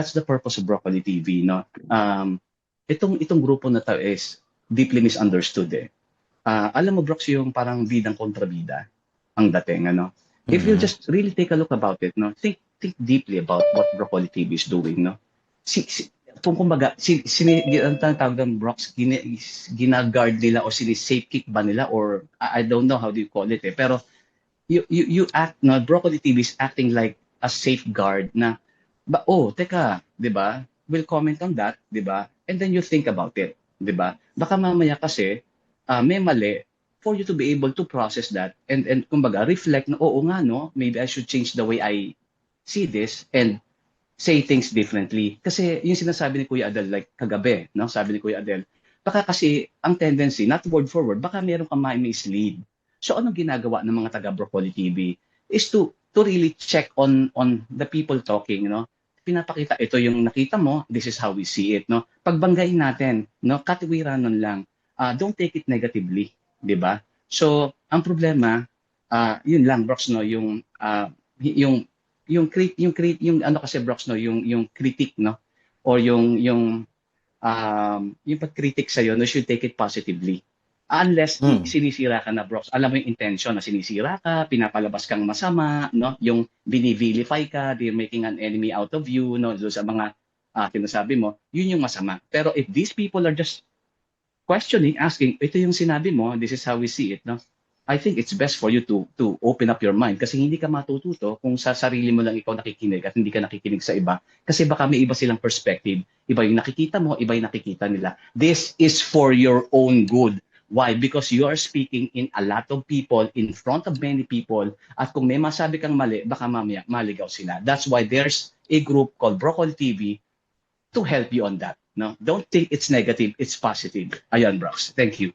that's the purpose of Broccoli TV, no? Itong grupo na to is deeply misunderstood eh. Alam mo, Brox, yung parang bidang kontrabida ang dating, ano? If you just really take a look about it, no? Think deeply about what Broccoli TV is doing, no? Kung kumbaga, ang tawag ng Brox, ginaguard nila o safe kick ba nila or I don't know how do you call it eh. Pero you act, no? Broccoli TV is acting like a safeguard na, teka, di ba? We'll comment on that, di ba? And then you think about it, di ba? Baka mamaya kasi, may mali for you to be able to process that and kumbaga reflect na oo nga no, maybe I should change the way I see this and say things differently. Kasi yung sinasabi ni Kuya Adel like kagabi, no? Sabi ni Kuya Adel, baka kasi ang tendency not word for word, baka meron kang mislead. So anong ginagawa ng mga taga Broccoli TV is to really check on the people talking, no? Pinapakita ito yung nakita mo, this is how we see it, no? Pagbanggain natin, no? Katiwiranon lang. Don't take it negatively, 'di ba? So, ang problema, yun lang Brox, no, yung ano kasi Brox, no, yung critic, no, or yung pag-critic sa no, should take it positively. Unless sinisira ka na Brox, alam mo yung intention na sinisira ka, pinapalabas kang masama, no, yung binivilify ka, they're making an enemy out of you, no, sa mga sinasabi mo, yun yung masama. Pero if these people are just questioning, asking, ito yung sinabi mo, this is how we see it, no? I think it's best for you to open up your mind kasi hindi ka matututo kung sa sarili mo lang ikaw nakikinig at hindi ka nakikinig sa iba kasi baka may iba silang perspective. Iba yung nakikita mo, iba yung nakikita nila. This is for your own good. Why? Because you are speaking in a lot of people, in front of many people, at kung may masabi kang mali, baka mamaya maligaw sila. That's why there's a group called Broccoli TV to help you on that. No, don't think it's negative, it's positive. Ayan, Brox. Thank you.